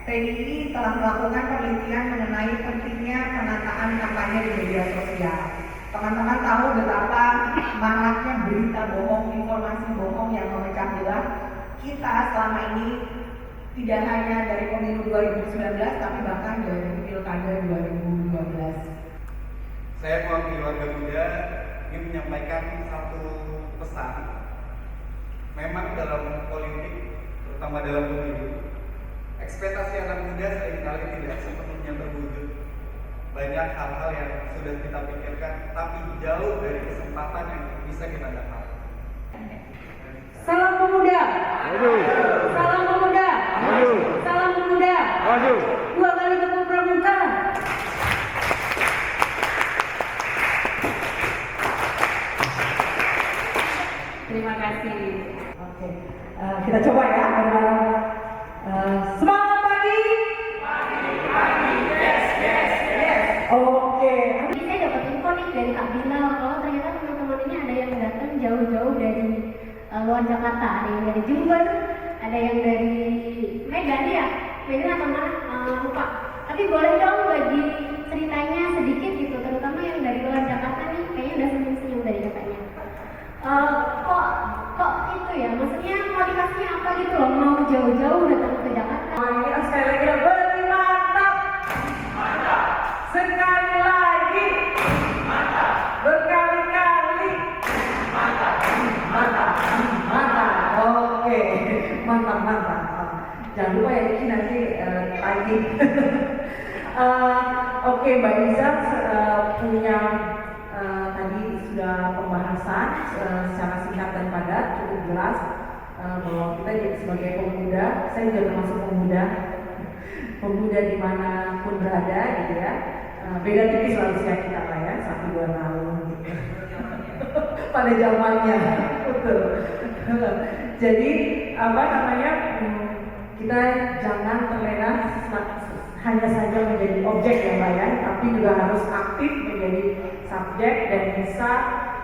TII telah melakukan penelitian mengenai pentingnya penataan kampanye di media sosial. Teman-teman tahu betapa maraknya berita bohong, informasi bohong yang memecah belah kita selama ini, tidak hanya dari pemilu 2019 tapi bahkan dari pilkada 2012. Saya mewakili warga muda ingin menyampaikan satu pesan. Memang dalam politik, terutama dalam pemilu, ekspektasi anak muda seringkali tidak sepenuhnya terwujud. Banyak hal-hal yang sudah kita pikirkan, tapi jauh dari kesempatan yang bisa kita dapat. Salam pemuda. Maju. Salam pemuda. Maju. Salam pemuda. Maju. 2 kali tepuk pramuka. Terima kasih. Oke, kita coba ya. Semangat pagi. Pagi, yes. Oke. Jadi saya dapat info nih dari Kak Bilal kalau ternyata teman-teman ini ada yang datang jauh-jauh dari luar Jakarta, ada yang dari Jember, ada yang dari Medan ya, Medan atau mana? Lupa. Tapi boleh dong bagi ceritanya sedikit gitu, terutama yang dari luar Jakarta nih, kayaknya udah senyum-senyum dari katanya. Kok itu ya, maksudnya motivasinya apa gitu loh, mau jauh-jauh datang ke Jakarta. Ini sekali lagi beri mantap. Mantap. Sekali lagi. Mantap. Berkali-kali. Mantap. Mantap. Mantap. Oke. Mantap. Jangan lupa ya Riki nanti lagi. Oke, Mbak Iza punya tadi sudah pembahasan secara singkat dan padat, cukup jelas bahwa kita jadi sebagai pemuda, saya juga termasuk pemuda dimanapun berada gitu ya. Beda tipis lah usia kita lah ya, 1-2 tahun gitu. Pada zamannya, betul. Jadi kita jangan terlena hanya saja menjadi objek ya Mbak ya, tapi juga harus aktif menjadi subjek dan bisa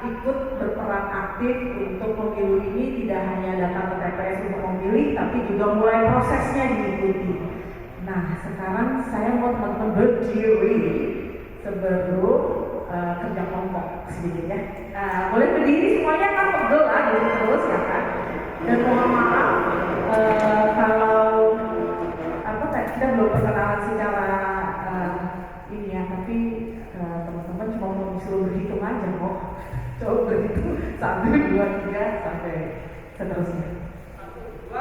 ikut berperan aktif untuk pemilu ini, tidak hanya datang ke TPS untuk memilih, tapi juga mulai prosesnya diikuti. Nah sekarang saya mau teman-teman berdiri sebelum kerja kelompok sedikit ya. Boleh berdiri semuanya kan, pegel lah dulu terus ya kan. Dan mohon maaf kalau kita belum perkenalan secara ini ya, tapi teman-teman cuma mau disuruh berhitung aja kok. Coba berhitung 1, 2, 3 sampai seterusnya. 1, 2.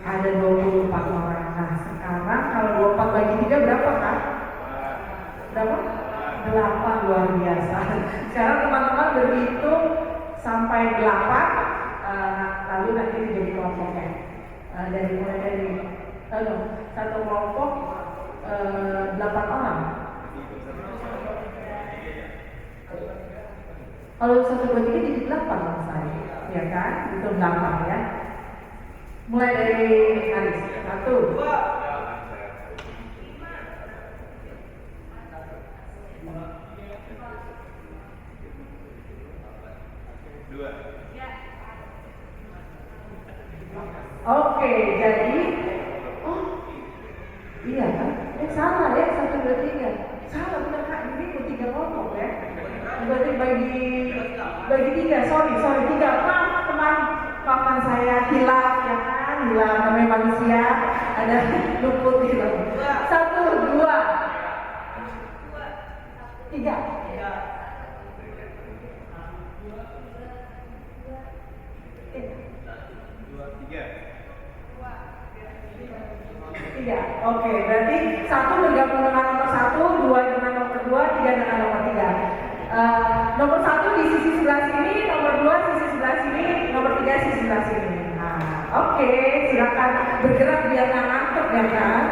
Ada 24 orang. Nah sekarang kalau 24 bagi 3 berapa kan? Berapa? 8, luar biasa. Sekarang teman-teman berhitung sampai 8, lalu nanti jadi kelompoknya. Mulai dari satu kelompok 8 orang. Kalau 1, 2, 3 jadi 8 orang saya, ya kan? Itu 8 ya. Mulai dari Aris, 1, 2. Oke, jadi iya kan? Salah ya, 1, 2, 3. Salah benar Kak, ini ikut 3 kelompok ya. Berarti bagi 3, sorry 3. Maaf teman, maafkan saya hilaf ya kan, hilaf namanya manusia, ada luput hilaf. 1, 2, 3. Tiga. Oke, berarti 1 bergabung dengan nomor 1, 2 dengan nomor 2, 3 dengan nomor 3. Nomor 1 di sisi sebelah sini, nomor 2 sisi sebelah sini, nomor 3 sisi sebelah sini. Nah, oke, silakan bergerak biar nggak ngantuk ya kan.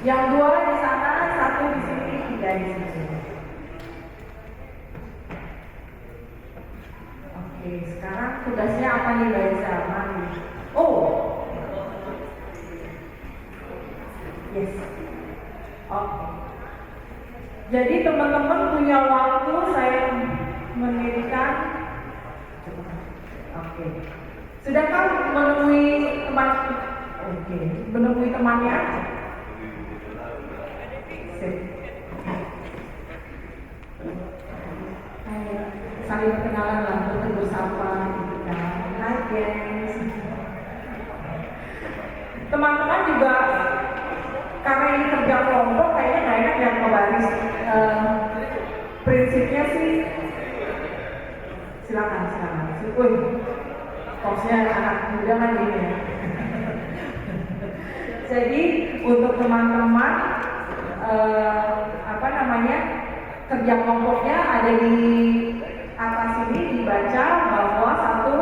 Yang 2 di sana, 1 di sini, 3 di sini. Oke, sekarang tugasnya apa nih Mbak Isa? Oh, Yes. Oke. Jadi teman-teman punya waktu saya menitkan. Oke. Sudahkah menemui teman? Oke. Menemui temannya? Sip. Saling perkenalan lah, bertegur sapa gitu kan. Hai guys. Teman-teman juga karena ini kerja kelompok kayaknya nggak enak yang membaris. Prinsipnya sih silakan. Wih, kosnya anak muda kan ini ya. Jadi untuk teman-teman kerja kelompoknya ada di atas ini dibaca bahwa satu,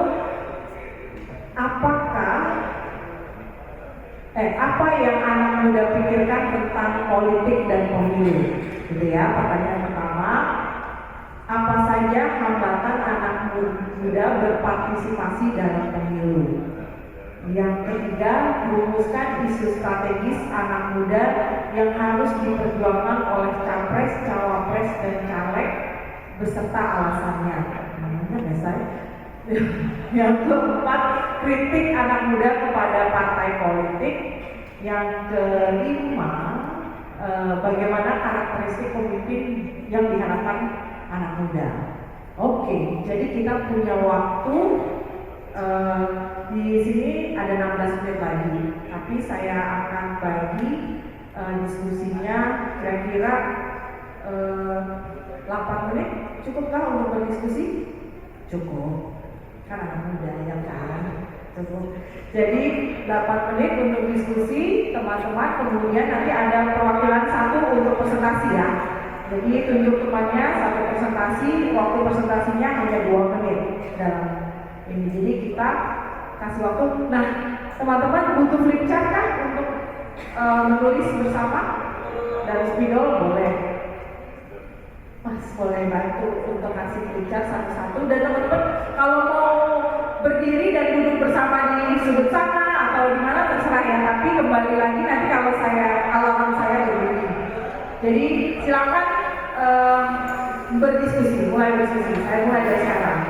apa yang anak muda pikirkan tentang politik dan pemilu, gitu ya. Pertanyaan pertama, apa saja hambatan anak muda berpartisipasi dalam pemilu? Yang ketiga, rumuskan isu strategis anak muda yang harus diperjuangkan oleh capres, cawapres, dan caleg beserta alasannya. Yang keempat, kritik anak muda kepada partai politik. Yang kelima, bagaimana karakteristik pemimpin yang diharapkan anak muda. Oke, jadi kita punya waktu di sini ada 16 menit lagi, tapi saya akan bagi diskusinya kira-kira 8 menit. Cukupkah untuk berdiskusi? Cukup, kan anak muda ya kan? Cukup. Jadi 8 menit untuk diskusi teman-teman, kemudian nanti ada perwakilan satu untuk presentasi ya. Jadi tunjuk temannya satu presentasi, waktu presentasinya hanya 2 menit dalam ini. Jadi kita kasih waktu. Nah, teman-teman butuh flip chart kan untuk menulis bersama dan spidol boleh. Mas boleh bantu untuk kasih flip chart satu-satu. Dan teman-teman kalau mau berdiri dan duduk bersama di sudut sana atau di mana terserah ya. Tapi kembali lagi nanti kalau alaman saya berdiri. Jadi silakan berdiskusi, mulai berdiskusi. Saya mulai dari sekarang.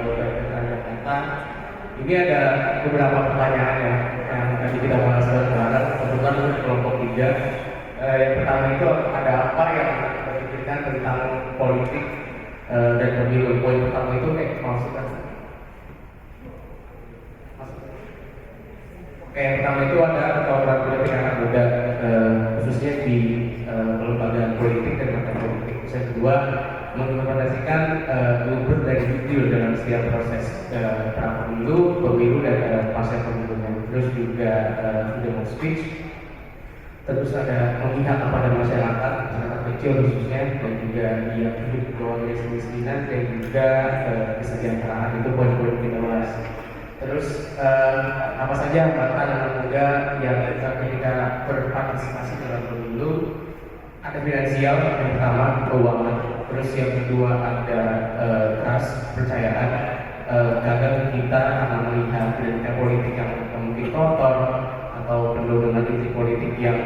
Jakarta. Ini ada beberapa pertanyaan yang tadi kita bahas bareng, kebetulan untuk kelompok 3. Yang pertama itu ada apa yang kita pikirkan tentang politik dan pemilu. Poin pertama itu maksudnya. Yang pertama itu ada program politik anak muda, khususnya di kelembagaan politik dan partai politik. Yang kedua, mengimplementasikan blueprint dan judul dalam setiap proses pemilu dan pasca pemilunya. Terus juga freedom of speech. Terus ada memihak kepada masyarakat kecil khususnya, dan juga dia hidup di bawah garis kemiskinan, dan juga kesejahteraan. Itu poin-poin kita bahas. Terus apa saja hambatan anak muda yang ketika berpartisipasi dalam pemilu? Ada finansial yang pertama, keuangan. Terus yang kedua ada trust, kepercayaan. Kadang kita akan melihat dinamika politik yang mungkin kotor atau penuh dengan inti politik yang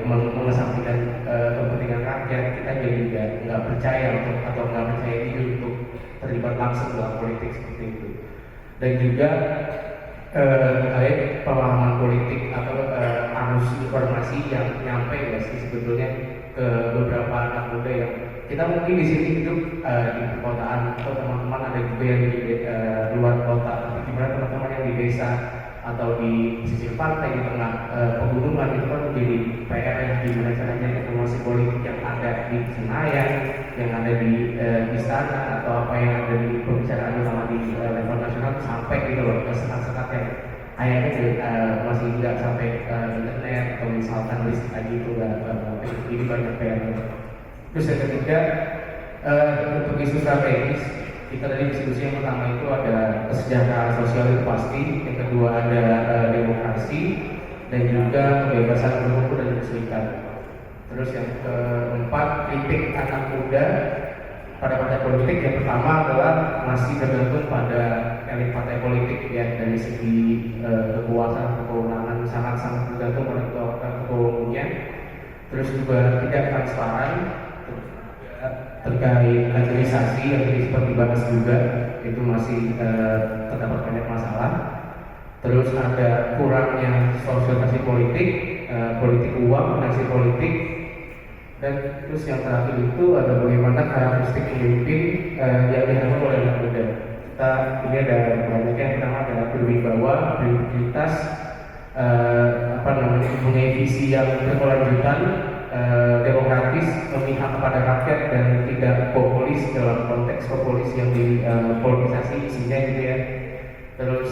mengesampingkan kepentingan rakyat. Kita jadi nggak percaya atau nggak percaya diri untuk terlibat langsung dalam politik seperti itu. Dan juga terkait pemahaman politik atau arus informasi yang nyampe ya sih sebetulnya ke beberapa anak muda yang kita mungkin di sini hidup di perkotaan, atau teman-teman ada juga yang di luar kota. Tapi gimana teman-teman yang di desa atau di pesisir pantai di tengah pegunungan, itu kan menjadi PR yang gimana caranya informasi politik yang ada di Senayan, yang ada di istana, atau apa yang ada di pembicaraan utama di level nasional sampai gitu loh ke sekat-sekat yang kayaknya masih tidak sampai internet atau misalkan listrik aja itu ini banyak PR. Terus yang ketiga, untuk isu strategis, kita tadi diskusi yang pertama itu ada kesejahteraan sosial itu pasti, yang kedua ada demokrasi, dan juga kebebasan berkumpul dan berserikat. Terus yang keempat, kritik anak muda pada partai politik. Yang pertama adalah masih tergantung pada elit partai politik ya, dari segi kekuasaan, kewenangan sangat-sangat tergantung pada ketua umumnya. Terus juga tidak transparan terkait kaderisasi yang tadi sempat dibahas juga, itu masih terdapat banyak masalah. Terus ada kurangnya sosialisasi politik, politik uang, dinasti politik. Dan terus yang terakhir itu ada bagaimana karakteristik pemimpin yang diharapkan oleh anak muda. Kita ini ada banyak, yang pertama adalah berwibawa, berintegritas, mempunyai visi yang berkelanjutan, demokratis, memihak kepada rakyat, dan tidak populis dalam konteks populis yang dipolitisasi isinya gitu ya. Terus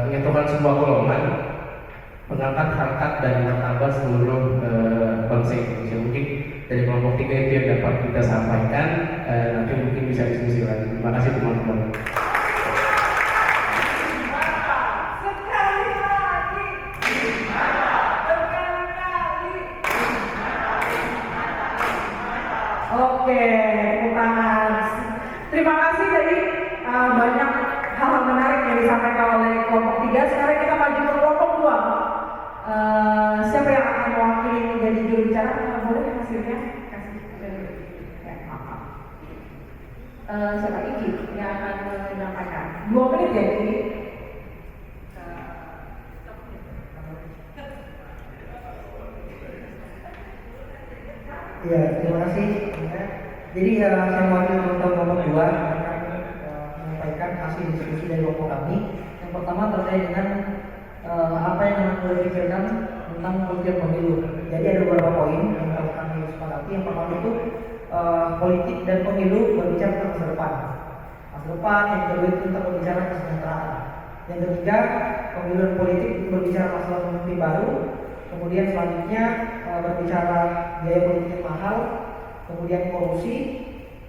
menyatukan semua golongan, mengangkat harkat dan martabat seluruh bangsa Indonesia. Mungkin dari kelompok 3 itu yang dapat kita sampaikan, nanti mungkin bisa diskusi lagi. Terima kasih teman-teman. Oke, tepuk tangan. Terima kasih tadi banyak hal-hal menarik yang disampaikan oleh kelompok 3. Sekarang kita maju ke kelompok 2. Siapa yang akan mewakili menjadi juru bicara? Boleh hasilnya? Kasih. Siapa Iki yang akan menyampaikan? 2 menit ya ini. Ya, terima kasih. Jadi saya mewakili untuk kelompok 2 akan menyampaikan hasil diskusi dari kelompok kami. Yang pertama terkait dengan apa yang akan kita pikirkan tentang politik pemilu. Jadi ada beberapa poin yang harus kami sepakati. Yang pertama itu politik dan pemilu berbicara tentang masa depan. Masa depan, yang kedua itu tentang berbicara kesejahteraan. Yang ketiga, pemilu dan politik itu berbicara masalah pemimpin baru. Kemudian selanjutnya berbicara biaya politik yang mahal, kemudian korupsi,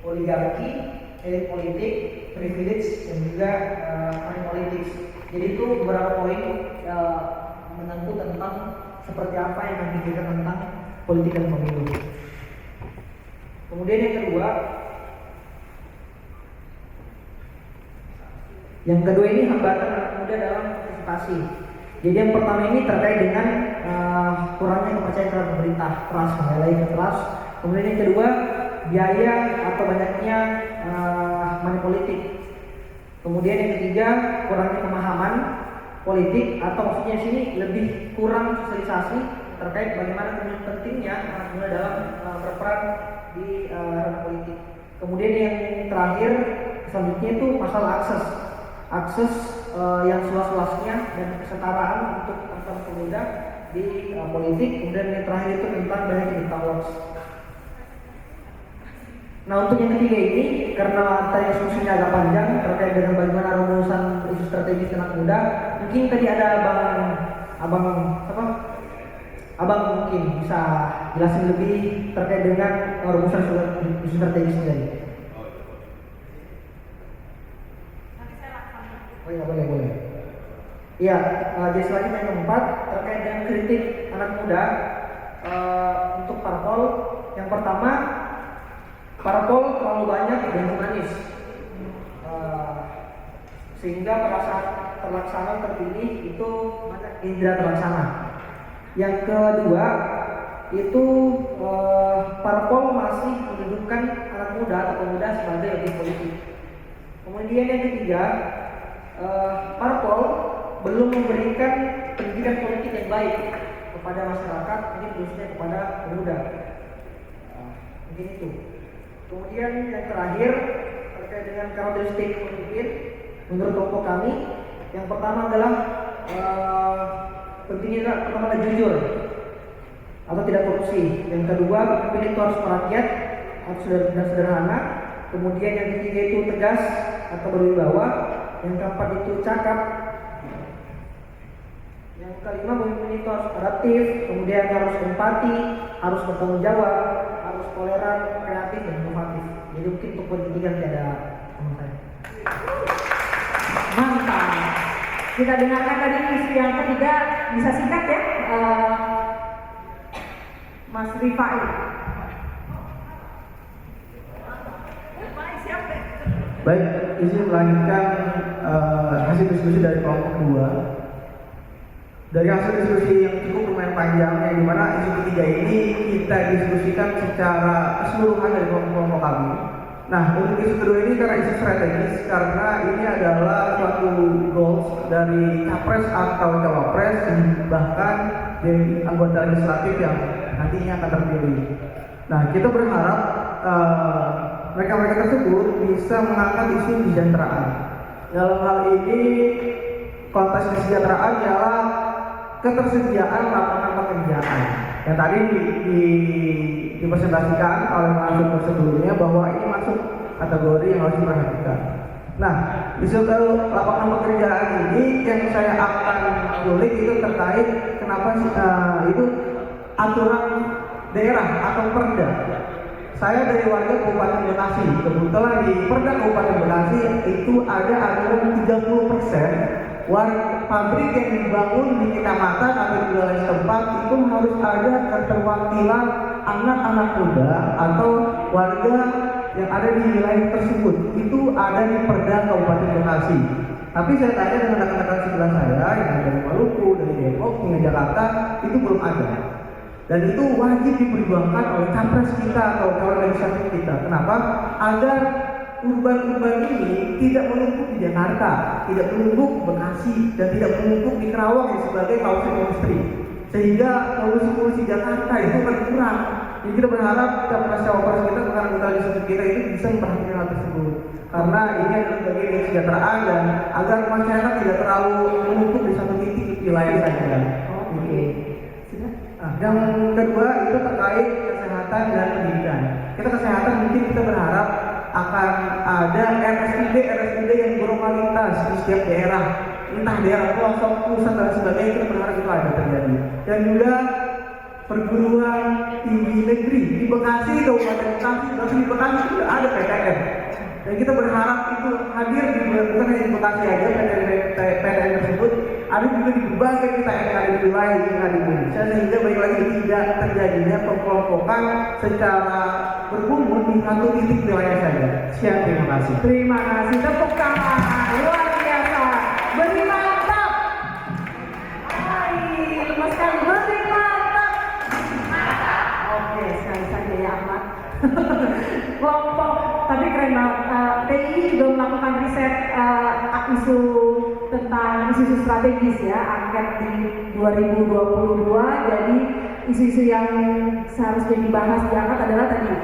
oligarki, elit politik, privilege, dan juga money politics. Jadi itu beberapa poin menentu tentang seperti apa yang kami pikirkan tentang politik dan pemilu. Kemudian yang kedua ini hambatan anak muda dalam partisipasi. Jadi yang pertama ini terkait dengan kurangnya kepercayaan terhadap pemerintah, trust, menilai trust. Kemudian yang kedua, biaya atau banyaknya money politik. Kemudian yang ketiga, kurangnya pemahaman politik atau maksudnya sini lebih kurang sosialisasi terkait bagaimana kemudian pentingnya anak muda dalam berperan di ranah politik. Kemudian yang terakhir selanjutnya itu masalah akses yang seluas-luasnya dan kesetaraan untuk antar pemuda di politik. Kemudian yang terakhir itu tentang banyak awards. Nah, untuk yang ketiga ini, karena tadi diskusinya agak panjang terkait dengan bagaimana rumusan isu strategis anak muda, mungkin tadi ada abang mungkin bisa jelasin lebih terkait dengan rumusan isu strategis tadi. Oh iya, boleh. Iya, jadi selanjutnya yang keempat terkait dengan kritik anak muda untuk parpol. Yang pertama, parpol terlalu banyak dan manis, sehingga pada saat terlaksana terpilih itu banyak indra terlaksana. Yang kedua itu parpol masih mendudukan anak muda atau pemuda sebagai objek politik. Kemudian yang ketiga, parpol belum memberikan pendidikan politik yang baik kepada masyarakat, ini khususnya kepada pemuda. Mungkin itu. Kemudian yang terakhir terkait dengan karakteristik pemimpin menurut kelompok kami, yang pertama adalah pentingnya pertama adalah jujur atau tidak korupsi. Yang kedua, pemimpin itu harus merakyat dan sederhana. Kemudian yang ketiga itu tegas atau berwibawa. Yang keempat itu cakap. Yang kelima, pemimpin itu harus adaptif. Kemudian harus empati, harus bertanggung jawab, harus toleran, kreatif dan inovatif. Jadi mungkin untuk pendidikan tidak ada teman saya. Mantap. Kita dengarkan tadi isu yang ketiga, bisa singkat ya, Mas Rifai. Baik, izin melanjutkan hasil diskusi dari kelompok 2. Dari hasil diskusi yang cukup lumayan panjang, yang dimana isu ketiga ini kita diskusikan secara keseluruhan dari kelompok kami. Nah, untuk isu kedua ini karena isu strategis, karena ini adalah suatu goals dari capres atau cawapres, bahkan dari anggota legislatif yang nantinya akan terpilih. Nah, kita berharap mereka-mereka tersebut bisa mengangkat isu kesejahteraan. Dalam hal ini, konteks kesejahteraan ialah ketersediaan lapangan pekerjaan. Yang tadi dipresentasikan oleh narasumber sebelumnya bahwa ini masuk kategori yang harus diperhatikan. Nah, isu lapangan pekerjaan ini yang saya akan kulik itu terkait kenapa itu aturan daerah atau perda. Saya dari warga Kabupaten Bekasi. Kebetulan di Perda Kabupaten Bekasi itu ada aturan 30% pabrik yang dibangun di kecamatan atau di wilayah setempat itu harus ada keterwakilan anak-anak muda atau warga yang ada di wilayah tersebut. Itu ada di Perda Kabupaten Bekasi. Tapi saya tanya dengan rekan-rekan sebelah saya yang dari Maluku, dari Depok, hingga Jakarta, itu belum ada. Dan itu wajib diperjuangkan oleh capres kita atau calon legislatif kita. Kenapa? Agar urban ini tidak menumpuk di Jakarta, tidak menumpuk di Bekasi, dan tidak menumpuk di Kerawang sebagai kawasan industri. Sehingga polusi Jakarta itu berkurang. Jadi kita berharap capres-cawapres kita, karena anggota legislatif kita itu bisa memperhatikan hal tersebut. Karena ini adalah bagian dari kesejahteraan dan agar masyarakat tidak terlalu menumpuk di satu titik wilayah saja. Oke. Yang kedua itu terkait kesehatan dan pendidikan. Kita kesehatan mungkin kita berharap akan ada RSUD yang berkualitas di setiap daerah, entah daerah pelosok, pusat dan sebagainya. Kita berharap itu ada terjadi. Dan juga perguruan tinggi negeri di Bekasi, Kabupaten Bekasi, di Bekasi sudah ada PTN. Dan kita berharap itu hadir bukan hanya di Bekasi aja, PTN tersebut ada juga di berbagai PTN yang ada di wilayah yang ada di Indonesia, sehingga baik lagi tidak terjadinya pengelompokan secara berkumpul di satu titik wilayah saja. Sekian, terima kasih. Terima kasih, tepuk tangan luar biasa, beri mantap. Hai, lemas sekali, beri mantap. Oke, sekali saja ya Ahmad. Kelompok, tapi keren banget. TI juga melakukan riset isu tentang isu-isu strategis ya, angket di 2022. Jadi isu-isu yang seharusnya dibahas diangkat adalah tadi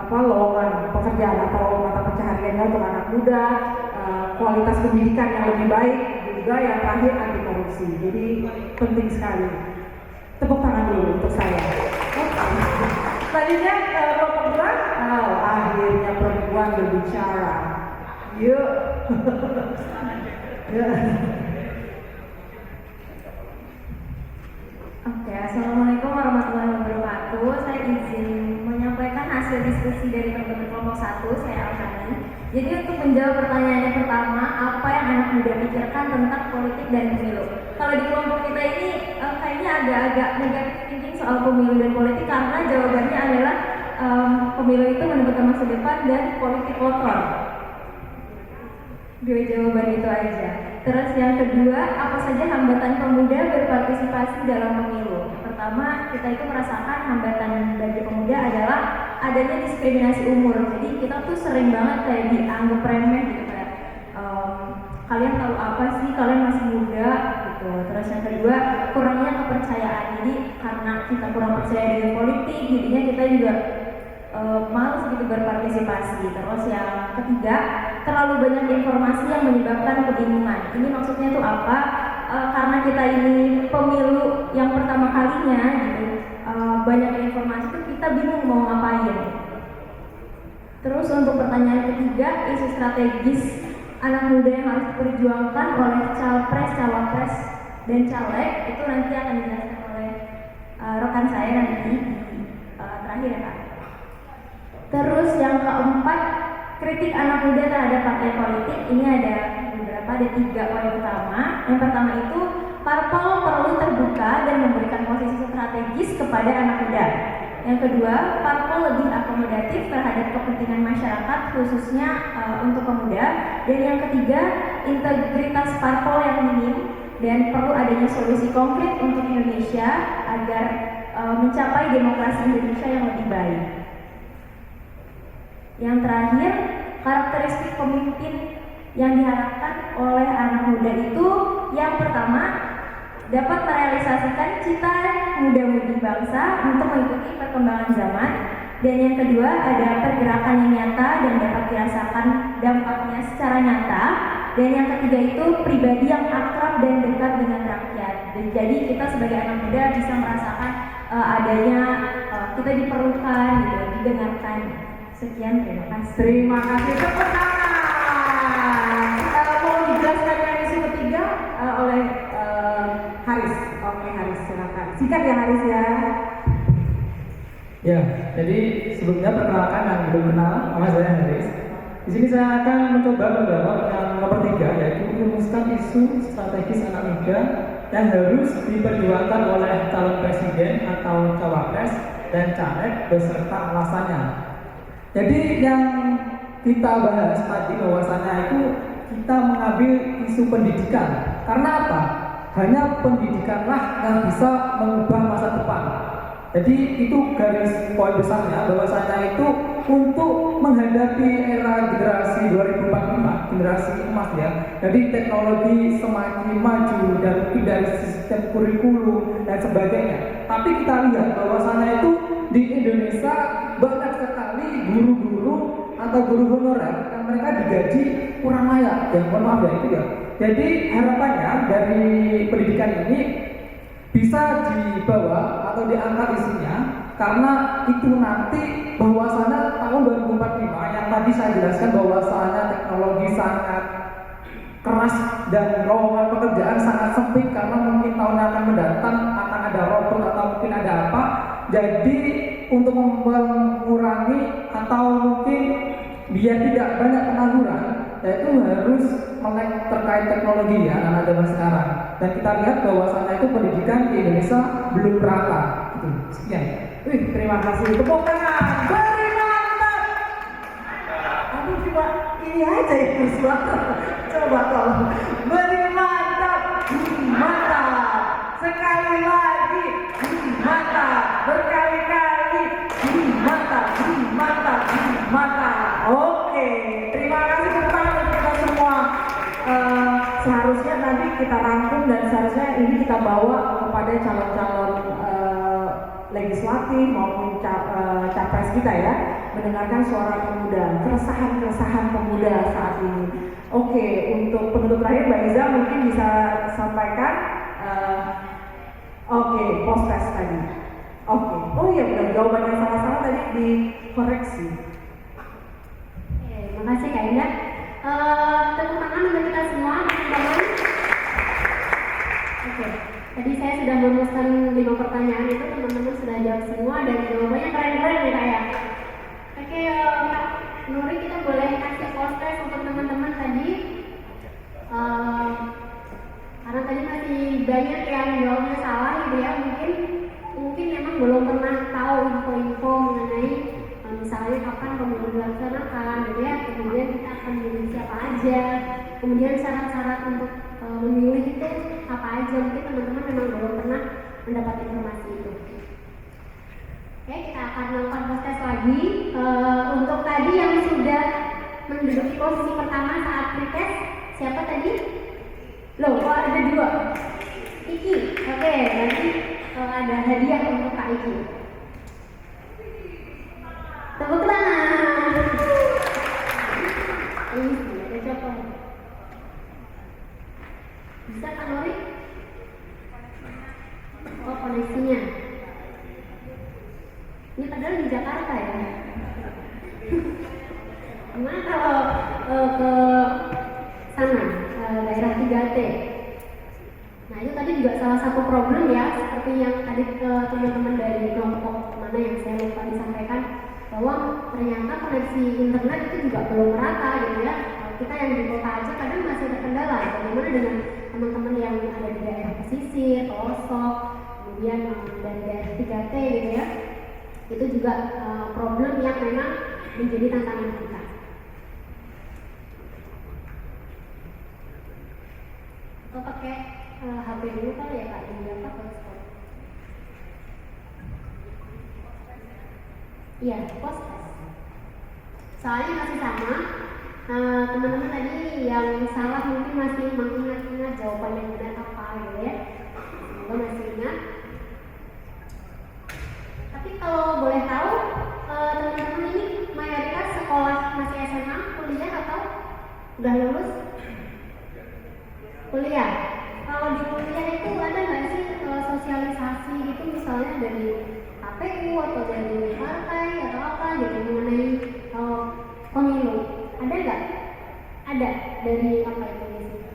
lowongan pekerjaan atau mata pencahariannya untuk anak muda, kualitas pendidikan yang lebih baik, juga yang terakhir anti korupsi. Jadi penting sekali. Tepuk tangan dulu untuk saya. Selanjutnya kelompok dua, akhirnya perempuan berbicara. Yuk. Oke, assalamualaikum warahmatullahi wabarakatuh. Saya izin menyampaikan hasil diskusi dari teman-teman kelompok 1, saya Alhani. Jadi untuk menjawab pertanyaan yang pertama, apa yang anak muda pikirkan tentang politik dan pemilu? Kalau di kelompok kita ini kayaknya agak-agak negatif thinking soal pemilu dan politik, karena jawabannya adalah pemilu itu menentukan masa depan dan politik kotor. Dua jawaban itu aja. Terus yang kedua, apa saja hambatan pemuda berpartisipasi dalam pemilu? Yang pertama, kita itu merasakan hambatan bagi pemuda adalah adanya diskriminasi umur. Jadi kita tuh sering banget kayak dianggap remeh gitu kayak kalian tahu apa sih, kalian masih muda gitu. Terus yang kedua, kurangnya kepercayaan. Jadi karena kita kurang percaya dengan politik, jadinya kita juga malas gitu berpartisipasi. Terus yang ketiga, terlalu banyak informasi yang menyebabkan kebingungan. Ini maksudnya tuh apa? Karena kita ini pemilu yang pertama kalinya gitu, banyak informasi tuh kita bingung mau ngapain. Terus untuk pertanyaan ketiga, isu strategis anak muda yang harus diperjuangkan oleh capres, cawapres, dan caleg itu nanti akan dijelaskan oleh rekan saya nanti terakhir ya Kak. Terus yang keempat, kritik anak muda terhadap partai politik. Ini ada beberapa, ada 3 poin utama. Yang pertama itu, parpol perlu terbuka dan memberikan posisi strategis kepada anak muda. Yang kedua, parpol lebih akomodatif terhadap kepentingan masyarakat, khususnya untuk pemuda. Dan yang ketiga, integritas parpol yang minim dan perlu adanya solusi konkret untuk Indonesia agar mencapai demokrasi Indonesia yang lebih baik. Yang terakhir, karakteristik pemimpin yang diharapkan oleh anak muda itu, yang pertama, dapat merealisasikan cita muda-mudi bangsa untuk mengikuti perkembangan zaman. Dan yang kedua, ada pergerakan yang nyata dan dapat dirasakan dampaknya secara nyata. Dan yang ketiga itu, pribadi yang akrab dan dekat dengan rakyat. Jadi kita sebagai anak muda bisa merasakan adanya kita diperlukan, gitu, didengarkan. Sekian, terima kasih. Terima kasih. Tepuk tangan. Mau dijelaskan yang isu ketiga oleh Haris. Oke Haris, silakan. Sikat ya Haris ya. Ya, jadi sebelumnya perkenalkan dan belum kenal, nama saya Haris. Di sini saya akan mencoba menjawab yang nomor 3, yaitu merumuskan isu strategis anak muda yang harus diperjuangkan oleh calon presiden atau cawapres dan caleg beserta alasannya. Jadi yang kita bahas tadi bahwasannya itu kita mengambil isu pendidikan. Karena apa? Hanya pendidikanlah yang bisa mengubah masa depan. Jadi itu garis poin besarnya bahwasanya itu untuk menghadapi era generasi 2045, generasi emas ya. Jadi teknologi semakin maju dan mungkin dari sistem kurikulum dan sebagainya. Tapi kita lihat bahwasanya itu di Indonesia banyak sekali guru-guru atau guru honorer yang mereka digaji kurang layak. Ya mohon maaf ya itu ya. Jadi harapannya dari pendidikan ini bisa dibawa atau diangkat isunya, karena itu nanti bahwasanya tahun 2045 yang tadi saya jelaskan bahwasanya teknologi sangat keras dan lowongan pekerjaan sangat sempit, karena mungkin tahun yang akan mendatang akan ada robot atau mungkin ada apa. Jadi untuk mengurangi atau mungkin biar tidak banyak pengangguran, yaitu harus melek terkait teknologi ya anak zaman sekarang. Dan kita lihat bahwasannya itu pendidikan di Indonesia belum merata. Gitu. Sekian. Wih, terima kasih. Tepuk tangan. Beri mantap. Aku cuma ini aja yang suara. Coba tolong. Beri mantap. Mantap. Sekali lagi. Mantap. Berkali-kali. Mantap. Mantap. Mantap. Oke. Terima kasih. kita rangkum dan seharusnya ini kita bawa kepada calon-calon legislatif maupun capres kita ya, mendengarkan suara pemuda, keresahan pemuda saat ini. Oke, untuk penutup terakhir Mbak Iza mungkin bisa sampaikan. Oke, post test tadi. Oke, oh iya benar, jawaban yang salah-salah tadi dikoreksi. Terima kasih Kak Indah. Tepuk tangan untuk kita semua, teman-teman. Oke, tadi saya sudah merumuskan 5 pertanyaan itu, teman-teman sudah jawab semua dan jawabannya keren-keren ya Kak ya. Oke, Kak Nuri, kita boleh kasih post test untuk teman-teman tadi. Karena tadi masih banyak yang jawabnya salah gitu ya, mungkin memang belum pernah tahu info-info mengenai misalnya kapan pemilu dilaksanakan gitu ya, kemudian kita akan memilih siapa aja, kemudian syarat-syarat untuk memilih itu apa aja, mungkin teman-teman memang belum pernah mendapat informasi itu. Oke, kita akan melakukan proses lagi. Untuk tadi yang sudah menduduki posisi pertama saat pretest, siapa tadi? Loh, kok ada 2? Iki. Oke, nanti ada hadiah untuk Kak Iki. Tepuk tangan. Ini ada contoh. Bisa Kak Nuri? Oh, koneksinya. Ini padahal di Jakarta ya. Gimana kalau ke sana, daerah 3T? Nah itu tadi juga salah satu problem ya, seperti yang tadi ke teman-teman dari kelompok mana yang saya lupa disampaikan, bahwa ternyata koneksi internet itu juga belum merata gitu ya. Kita yang di kota aja kadang masih ada kendala. Bagaimana dengan teman-teman yang ada di daerah pesisir, pelosok, kemudian dari daerah 3T gitu ya. Itu juga problem yang memang menjadi tantangan kita. Atau pakai HP dulu kali ya Kak, ini apa hotspot? Iya, post test. Soalnya masih sama. Teman-teman tadi yang salah mungkin masih mengingat-ingat jawaban yang benar apa gitu ya. Semoga masih ingat. Tapi kalau boleh tahu, teman-teman ini mayoritas sekolah masih SMA, kuliah atau udah lulus? Kuliah. Kalau di kuliah itu ada nggak sih sosialisasi gitu, misalnya dari KPU atau dari partai atau apa gitu mengenai pemilu? Ada nggak? Ada dari apa itu biasanya?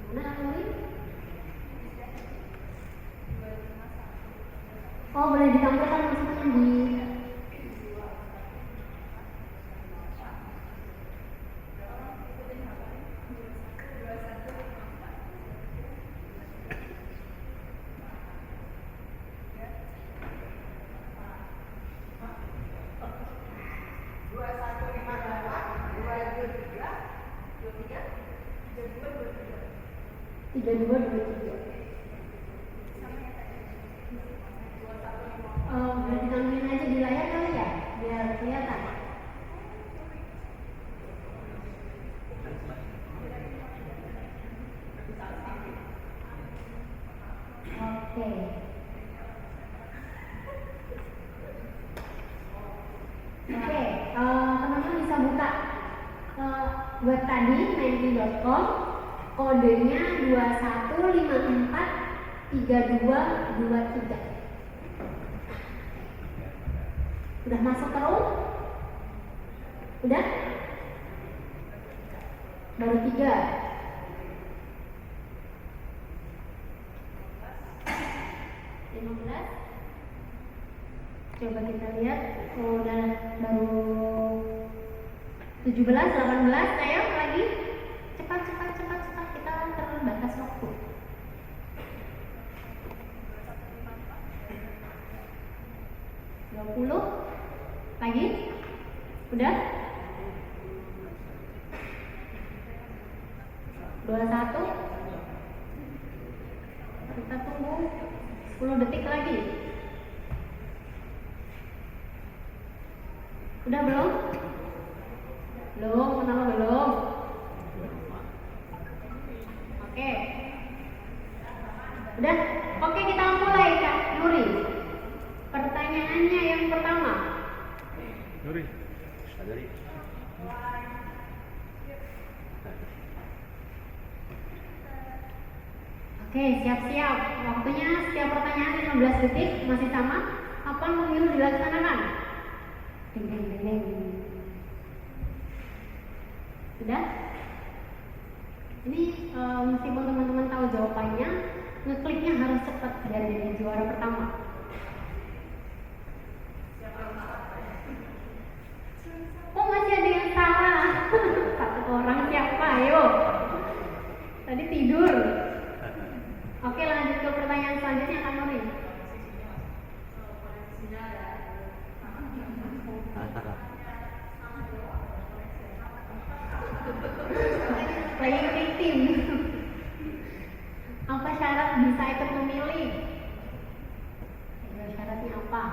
Gimana Nuri? Oh, boleh ditampilkan maksudnya di tiga dua tiga. Boleh ditampilin aja di layar kali ya, biar kelihatan. Oke. Teman-teman bisa buka web tadi mendy.com, kodenya 21543223. Udah masuk terus? Udah? Baru 3. Coba kita lihat, udah baru 17, 18, ayo lagi. Cepat, kita terbatas waktu. 20 lagi, udah? 21, kita tunggu 10 detik lagi. Udah belum? Belum, kenapa belum? Oke. Udah? Oke, kita mulai Kak Nuri. Pertanyaannya yang pertama. Nuri. Oke, siap-siap. Waktunya setiap pertanyaan 15 detik, masih sama. Kapan pemilu dilaksanakan? Ding ding ding ding. Sudah? Ini meskipun teman-teman tahu jawabannya, ngekliknya harus cepat biar jadi juara pertama. Oh, masih ada yang salah. Satu orang siapa? Ayo. Tadi tidur. Oke, lanjut ke pertanyaan selanjutnya, Kak Nuri. Playing victim. Apa syarat bisa ikut memilih? Syaratnya apa?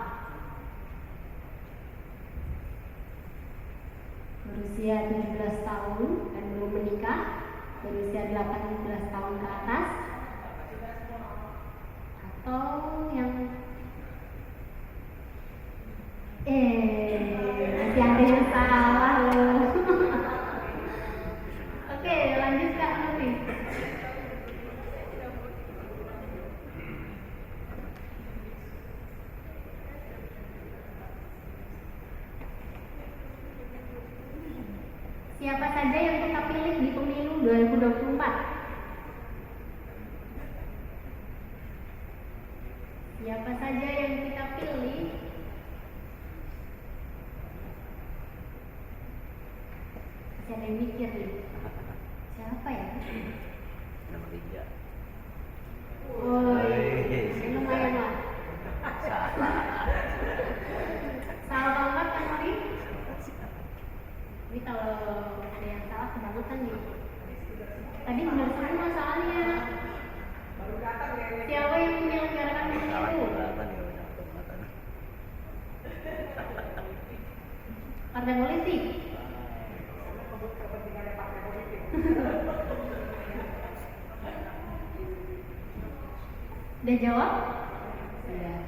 Berusia 17 tahun dan belum menikah, berusia 18 tahun ke atas, atau yang masih ada yang salah loh. Oke, lanjut Kak Nuri. Siapa saja yang kita pilih di pemilu 2024? Siapa saja yang kita pilih? Masih ada yang mikir nih. Siapa ya? Nama Liga. Woi, lumayan lah. Salah banget kan Nuri? Ini kalau ada yang salah kebangetan nih. Tadi benar semua soalnya. Siapa yang menyelenggarakan pemilu? Partai politik. Udah jawab? Sudah.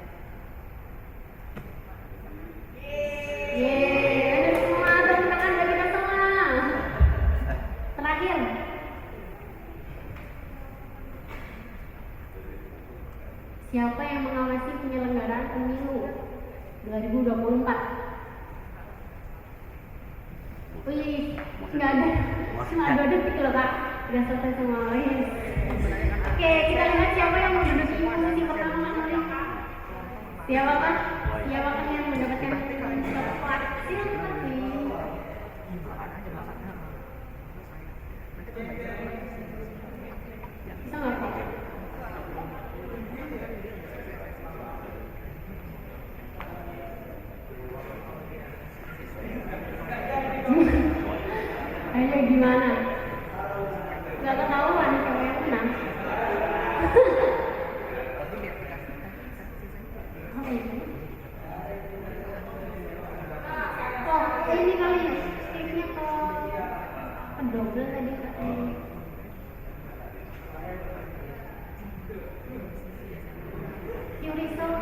Ada semua, tepuk tangan bagi kita semua. Terakhir. Siapa yang mengawasi penyelenggaraan pemilu 2024? Wih, nggak ada, cuma 2 detik loh Kak, udah selesai semua. Oke, kita lihat siapa yang menduduki posisi pertama nanti. Siapa kan? Siapa kan yang mendapatkan tempat? Siapa sih? Bisa nggak Pak? Ayo gimana? Gak ketahuan siapa yang menang. Oh, ini kali sticknya ke double tadi katanya. Yurisol.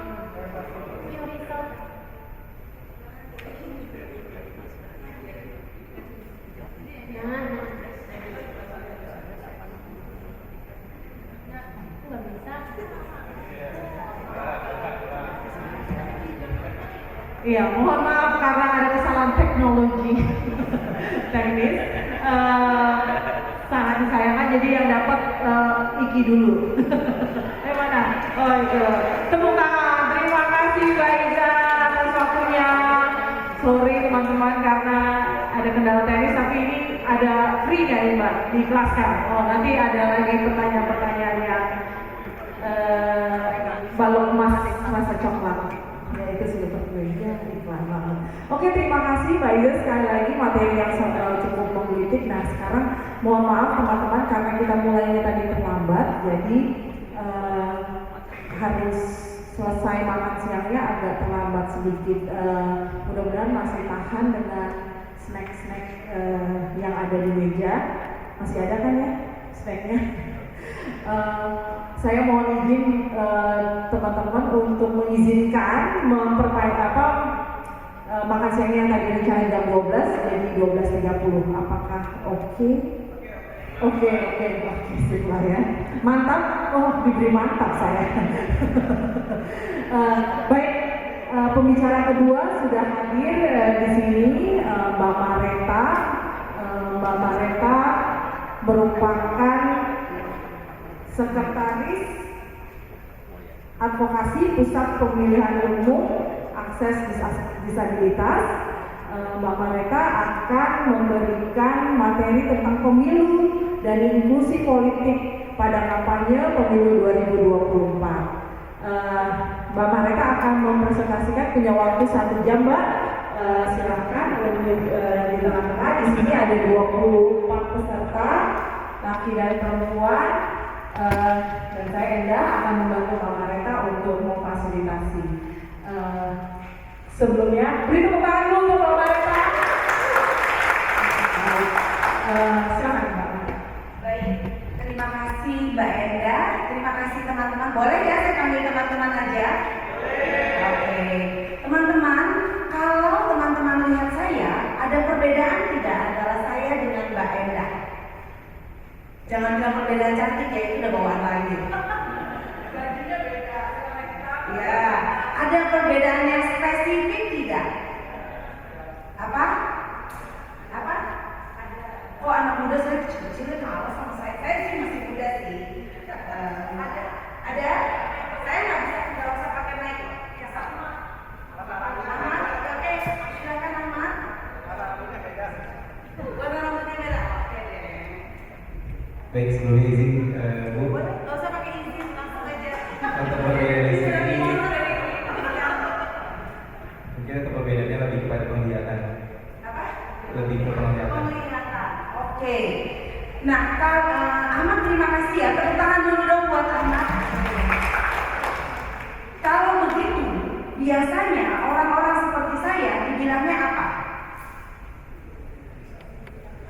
Nah. Nggak bisa. Iya, mohon maaf karena ada kesalahan teknologi teknis. Sangat disayangkan, jadi yang dapat Iki dulu. Mana? Oh itu. Tepuk tangan. Terima kasih Mbak Iza atas waktunya. Sorry teman-teman karena ada kendala teknis, tapi ini ada free ya Mbak, diikhlaskan. Oh nanti ada lagi pertanyaan-pertanyaan yang balok emas rasa coklat. Ya itu sudah berbeda, iklan banget. Oke, terima kasih Mbak Iza sekali lagi, materi yang cukup menggelitik. Nah sekarang mohon maaf teman-teman karena kita mulainya tadi terlambat, jadi harus selesai makan siangnya agak terlambat sedikit. Mudah-mudahan masih tahan dengan snack-snack yang ada di meja. Masih ada kan ya snacknya? Saya mohon izin teman-teman untuk mengizinkan makan siangnya yang tadi rencana jam 12 jadi 12.30. Apakah oke? Oke, istilah ya. Mantap, diberi mantap saya. Baik, pembicara kedua sudah hadir di sini, Mbak Mareta. Mbak Mareta merupakan Sekretaris Advokasi Pusat Pemilihan Umum Akses Disabilitas. Mbak Mareta akan memberikan materi tentang pemilu dan inklusi politik pada kampanye pemilu 2024. Mbak Mareta akan mempresentasikan, punya waktu 1 jam, Mbak. Silakan untuk di tengah-tengah. Di sini ada 24 peserta, laki dan perempuan. Dan saya Enda akan membantu Mbak Mareta untuk memfasilitasi. Sebelumnya, beri tepuk tangan dulu untuk Mbak Mareta. Silakan Mbak. Baik, terima kasih Mbak Enda, terima kasih teman-teman. Boleh ya saya panggil teman-teman aja? Oke, teman-teman, kalau teman-teman lihat saya, ada perbedaan tidak antara saya dengan Mbak Enda? Jangan bilang perbedaan cantik ya, itu udah bawaan lagi. Bajunya beda, ya, ada perbedaan yang spesifik tidak? Apa? Oh, anak muda saya kecil-kecilnya malas sama saya sih masih muda sih. Ada? Saya nggak usah pakai mic. Ya sama. Ahmad, oke, silakan Ahmad. Warna rambutnya beda. Oke deh. Baik, sebelumnya izin Bu. Boleh, nggak usah pakai izin, langsung aja. Untuk perbedaan di sini, mungkin untuk perbedaannya lebih kepada penglihatan. Apa? Lebih ke penglihatan. Oke. Nah, Ahmad terima kasih ya. Tepuk tangan dulu dong buat Ahmad. Kalau begitu, biasanya orang-orang seperti saya dibilangnya apa?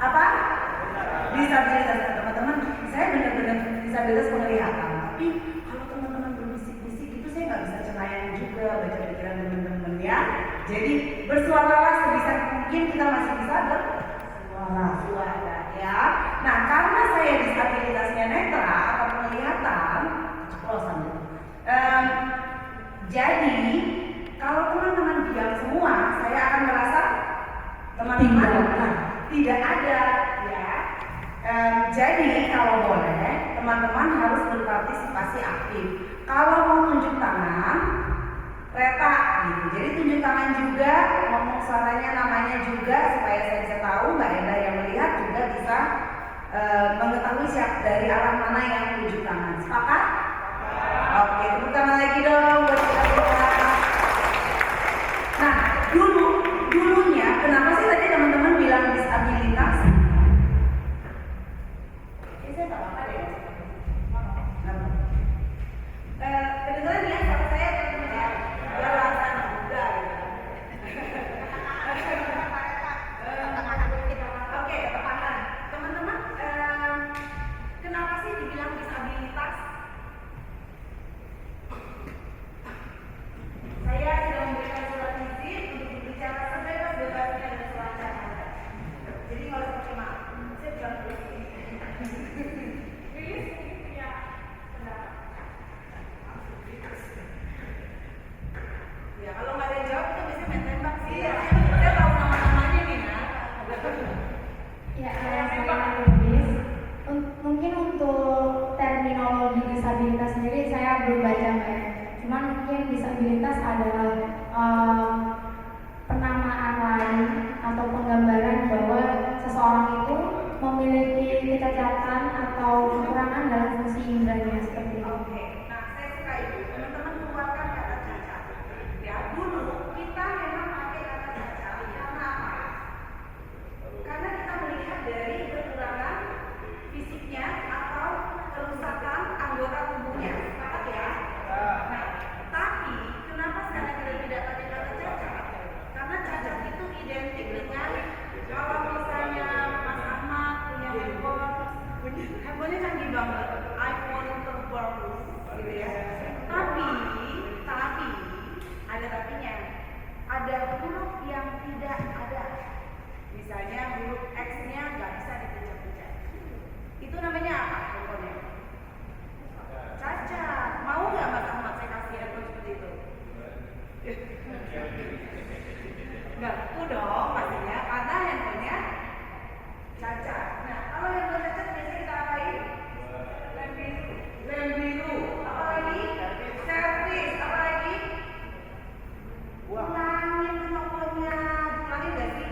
Apa? Disabilitas. Teman-teman, saya benar-benar disabilitas penglihatan. Tapi kalau teman-teman berbisik-bisik itu saya nggak bisa cenayang juga baca pikiran teman-teman ya. Jadi bersuaralah sebisa mungkin, kita masih bisa bersuara ya. Nah, karena saya disabilitasnya netra atau penglihatan, keceplosan. Jadi kalau teman-teman diam semua, saya akan merasa teman-teman tidak ada ya. Jadi kalau boleh, teman-teman harus berpartisipasi aktif. Kalau mau tunjuk tangan, reta gitu. Jadi tunjuk tangan juga, ngomong suaranya, namanya juga, supaya saya bisa tahu, Mbak Enda yang melihat juga bisa mengetahui siapa dari arah mana yang tunjuk tangan. Sepakat? Oke, tepuk tangan lagi dong buat kita semua. Nah, dulunya kenapa sih tadi teman-teman bilang disabilitas? Saya tak apa deh. Kedengeran ya suara saya teman-teman ya. Galasan muda gitu. Oke, ketepatan. Teman-teman, kenapa sih dibilang disabilitas? Saya sudah memberikan surat izin untuk berbicara sebebas-bebasnya dan selancar-lancar. Jadi nggak usah pakai maaf. Saya bilang terus ini. Rilis mungkin punya pendapat. Ya kalau nggak ada yang jawab kita biasanya main tembak sih. Saya tahu nama-namanya nih ya. Ya, saya Luis. Mungkin untuk terminologi disabilitas sendiri saya belum baca Mbak. Cuman mungkin disabilitas adalah penamaan lain atau penggambaran bahwa seseorang itu memiliki kecacatan atau kekurangan dalam fungsi indranya seperti itu. Oke, nah saya suka itu. Teman-teman keluarkan kata cacat. Ya dulu kita memang pakai kata cacat karena apa? Karena kita melihat dari kekurangan fisiknya atau kerusakan anggota tubuhnya. Sepakat ya? Nah, tapi ada tapinya. Ada huruf yang tidak ada. Misalnya huruf X-nya nggak bisa dipecah-pecah. Itu namanya apa handphonenya? Cacat. Mau nggak Mas Ahmad saya kasih handphone seperti itu? Nggak itu dong pastinya karena handphonenya cacat. Nah kalau handphone cacat biasanya kita apain? Lem biru. Apa lagi? Servis. Apa lagi? Ulangin ke tokonya. Ulangin nggak sih?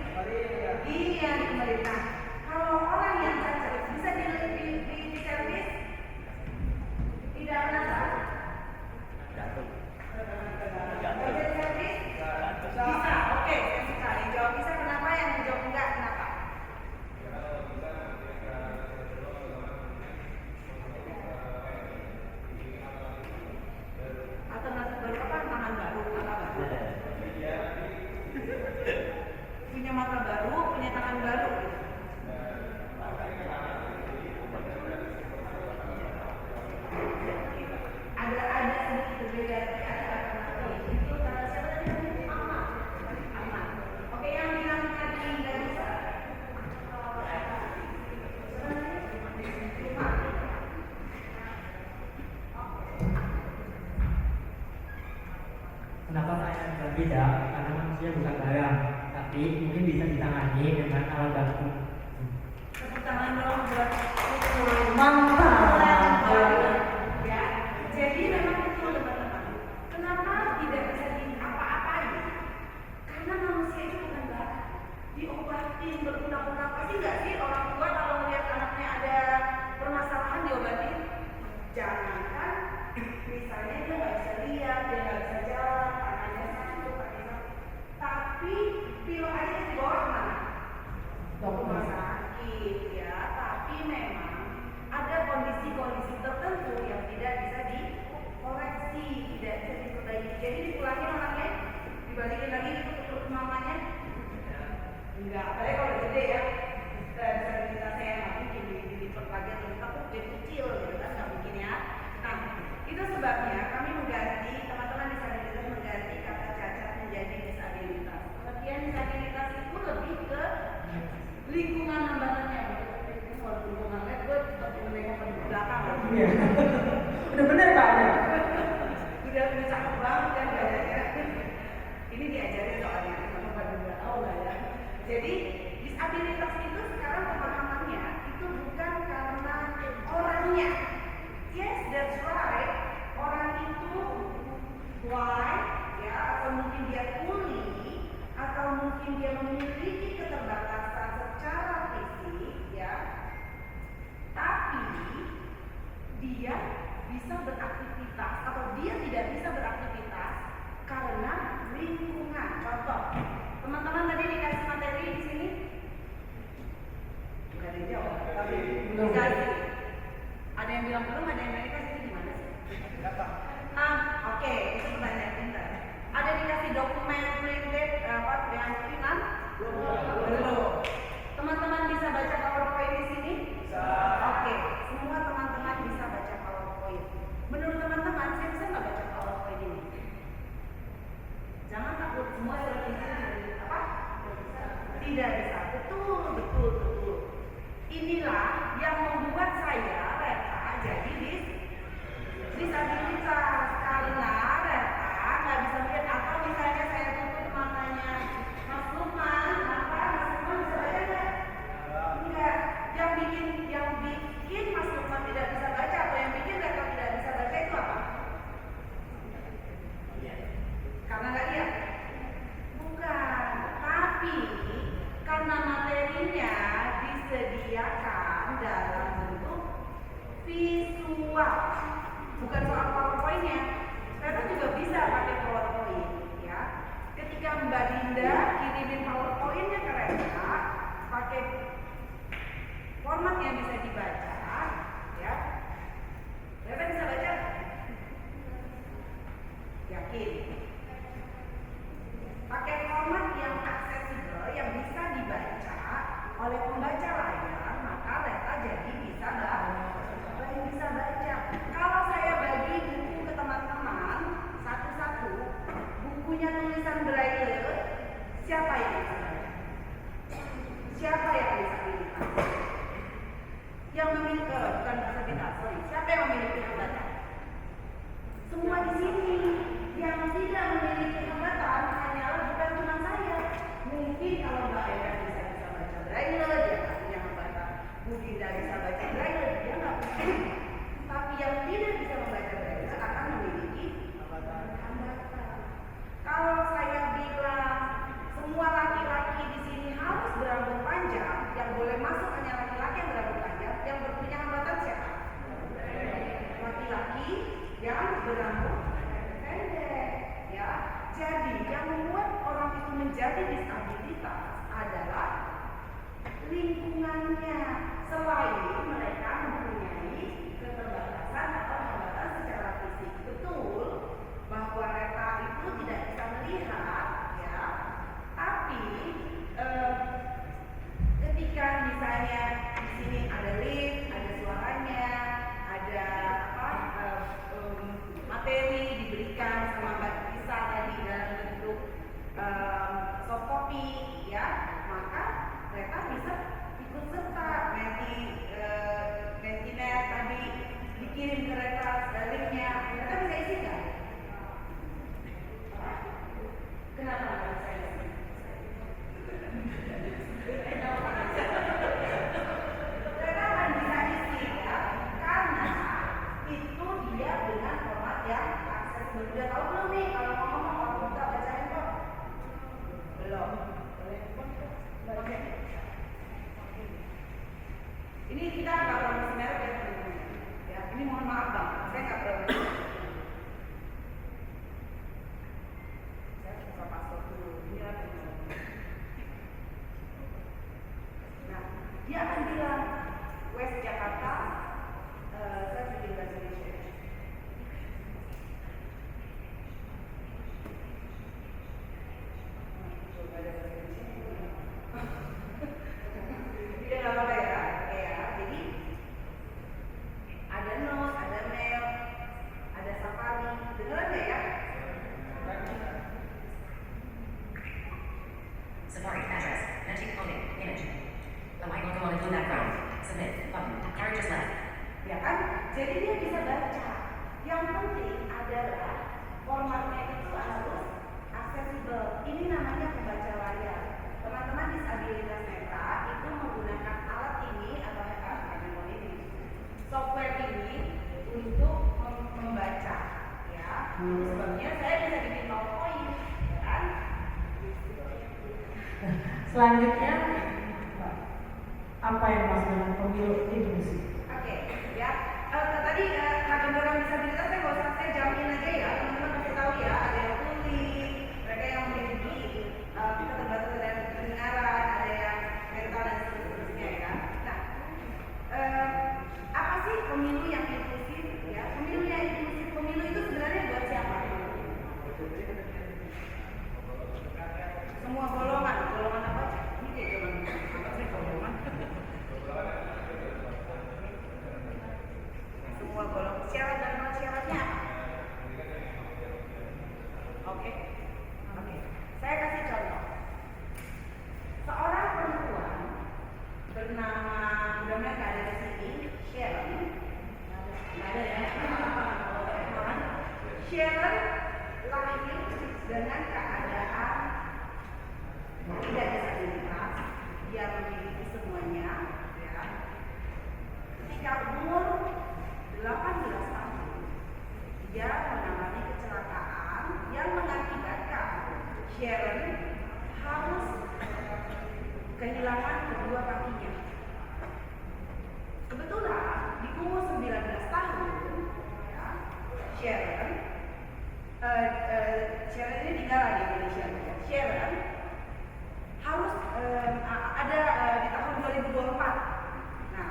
Iya dikembalikan. Nah, kalau orang yang cacat bisa di servis? Tidak kenapa? Bisa servis? Bisa. Oke, saya suka. Yang jawab bisa kenapa? Yang jawab enggak kenapa? Alternatif baru apa? Tangan baru, mata baru. Punya mata baru, punya tangan baru. Ada sedikit berbeda, tapi ada alternatif. Itu siapa tadi namanya? Aman. Oke, yang bilang tadi nggak bisa. Kenapa saya berbeda? Karena manusia bukan barang, tapi mungkin bisa ditangani dengan alat bantu. Tepuk tangan dong buat Mantap. ya. Jadi memang betul teman-teman. Kenapa tidak bisa diapa-apain? Karena manusia itu bukan barang. Diobatin berguna-guna pasti nggak sih orang tua kalau melihat anaknya ada permasalahan diobatin? Jangankan misalnya dia nggak bisa lihat, dia nggak bisa jalan, tangannya sakit, tapi pilok aja dibawa kemana? Rumah sakit ya, tapi memang ada kondisi-kondisi tertentu yang tidak bisa dikoreksi, tidak bisa diperbaiki. Jadi dipulangin anaknya, dibalikin lagi ke mamanya. Enggak, apalagi kalau gede ya. Bisa saya nggak mungkin dilipat lagi atau ditekuk jadi kecil gitu kan, nggak mungkin ya. Nah, itu sebabnya kami mengganti, teman-teman disabilitas mengganti kata cacat menjadi disabilitas. Pengertian disabilitas itu lebih ke lingkungan hambatannya. Kalau lingkungan lab, gue tetap menengok ke belakang. Iya. Udah bener Pak. Udah cakep banget kan gayanya. Ini diajarin soalnya, kamu pada nggak tahu lah ya. Jadi disabilitas itu sekarang pemahamannya itu bukan karena orangnya. Yes, that's right. Orang itu blind, ya, atau mungkin dia tuli, atau mungkin dia memiliki keterbatasan secara fisik, ya. Tapi dia bisa beraktivitas atau dia tidak bisa beraktivitas karena lingkungan. Contoh, teman-teman tadi dikasih materi di sini, bukan ada yang jawab, tapi dikasih. Ada yang bilang belum, ada yang bilang dikasih gimana sih? Oke, itu pertanyaan pintar. Ada dikasih dokumen printed yang printan? Belum. Teman-teman bisa baca PowerPoint di sini? Bisa. Oke, semua teman-teman bisa baca PowerPoint. Menurut teman-teman, saya bisa nggak baca PowerPoint ini? Jangan takut, semua sudah bisa. Apa? Tidak bisa. Betul. Inilah yang membuat saya Reta jadi disabilitas karena Reta nggak bisa melihat, atau misalnya saya tutup matanya Mas Lukman, maka Mas Lukman bisa baca nggak? Enggak. Yang bikin Mas Lukman tidak bisa baca atau yang bikin Reta tidak bisa baca itu apa? Karena nggak lihat? Bukan. Tapi karena materinya disediakan dalam bentuk visual, bukan soal PowerPoint-nya. Karena juga bisa pakai PowerPoint, ya. Ketika Mbak Dinda kirimin PowerPoint-nya ke Reta, pakai format yang bisa dibaca, ya. Reta bisa baca? Yakin? Pakai format yang aksesibel, yang bisa dibaca oleh pembaca layar, maka Reta jadi bisa baca. Kalau saya bagi buku ke teman-teman satu-satu, tulisan braille, siapa yang bisa baca? Siapa yang disabilitas? Yang memiliki bukan disabilitas, sorry. Siapa yang memiliki hambatan? Semua di sini. Yang tidak memiliki hambatan hanyalah bukan cuma saya. Mungkin kalau Mbak Eka bisa baca braille, dia nggak punya hambatan. Bu Dinda bisa baca braille, dia nggak punya. Tapi yang tidak bisa membaca braille akan memiliki hambatan. Kalau saya bilang semua laki-laki di sini harus berambut panjang, yang boleh masuk hanya laki-laki yang berambut panjang, yang punya hambatan siapa? Laki-laki yang berambut pendek, ya. Jadi yang membuat orang itu menjadi disabilitas adalah lingkungannya, selain mereka mempunyai keterbatasan atau hambatan secara fisik. Betul bahwa Reta itu tidak bisa melihat, ya. Tapi ketika misalnya di sini ada lift, ada suaranya, ada materi diberikan sama Mbak Lisa tadi dalam bentuk soft copy, ya, maka Reta bisa ikut serta Mentinet tadi dikirim ke Reta linknya, Reta bisa isi nggak? Kenapa nggak bisa isi? Reta akan bisa isi, ya, karena itu dia dengan format yang aksesibel. Udah tahu belum nih kalau ngomong kalau kita baca handphone? Belum. Oke. Ini kita nggak promosi merek ya, teman-teman. Ya, ini mohon maaf bang, saya nggak promosi. Saya buka password dulu. Ini ada. Nah, dia akan bilang West Jakarta, saya bikin bahasa Indonesia. Coba ada bahasa Indonesia. Dia nggak apa-apa ya, ya. Jadi ada note, ada mail, ada safari. Dengeran nggak ya? Safari address, Magic Coding, image. The white logo on a blue background. Submit, button, characters left. Ya kan? Jadi dia bisa baca. Yang penting adalah formatnya itu harus aksesibel. Ini namanya pembaca layar. Teman-teman disabilitas netra itu menggunakan alat ini atau software ini untuk membaca. Ya, sebabnya saya bisa bikin PowerPoint, ya kan? Selanjutnya apa yang masuk dengan pemilu inklusif? Oke, ya. Tadi karena orang disabilitas saya nggak usah saya jamin aja ya, teman-teman pasti tahu ya. Ada yang tuli, mereka yang memiliki keterbatasan dan pendengaran, ada yang mental dan seterusnya ya. Nah, apa sih pemilu yang inklusif? Ya, pemilu yang inklusif, pemilu itu sebenarnya buat siapa? Semua golongan, golongan apa? Ini kayak golongan. Semua golongan. Syarat dan non syaratnya apa? Oke. Saya kasih contoh. Seorang perempuan bernama, mudah-mudahan nggak ada di sini, Sharon. Nggak ada ya? Sharon lahir dengan keadaan tidak disabilitas, dia memiliki semuanya, ya. Ketika umur 18 tahun, dia mengalami kecelakaan yang mengakibatkan Sharon harus kehilangan kedua kakinya. Kebetulan di umur 19 tahun, ya, Sharon ini tinggal di Indonesia. Sharon harus ada di tahun 2024. Nah,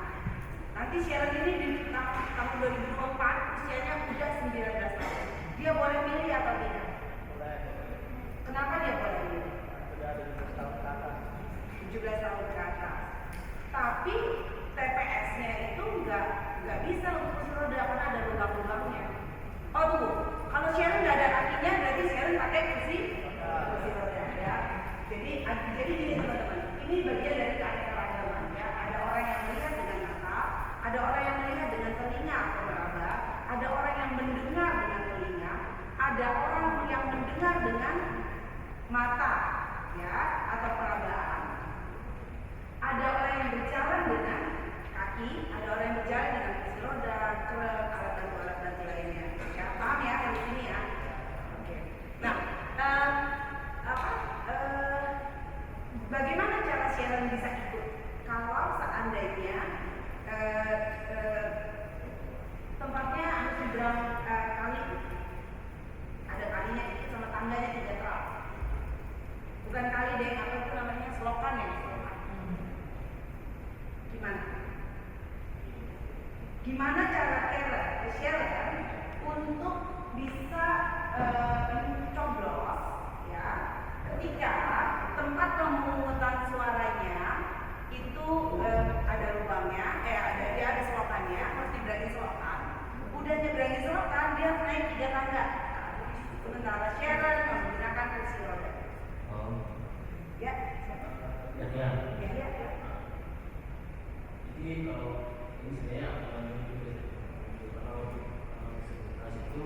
nanti Sharon ini di tahun 2024 usianya sudah 19 tahun. Dia boleh milih atau tidak? Kenapa dia boleh milih? Sudah ada 17 tahun ke atas. 17 tahun ke atas. Tapi TPS-nya itu nggak bisa untuk kursi roda karena ada lubang-lubangnya. Oh tunggu, kalau Sharon nggak ada kakinya berarti Sharon pakai kursi bisa ikut. Kalau seandainya tempatnya harus dibilang kali, ada kalinya dikit sama tangganya 3 trap. Bukan kali deh, apa itu namanya, selokan ya, selokan. Gimana cara Sharon untuk bisa mencoblos ya ketika tempat pemungutan suaranya itu ada lubangnya, ada selokannya, harus diberangi selokan. Udah nyeberangi selokan, dia naik 3 tangga. Sementara Sharon menggunakan kursi roda. Ya. Ya. Jadi kalau ini sebenarnya kalau sekuritas itu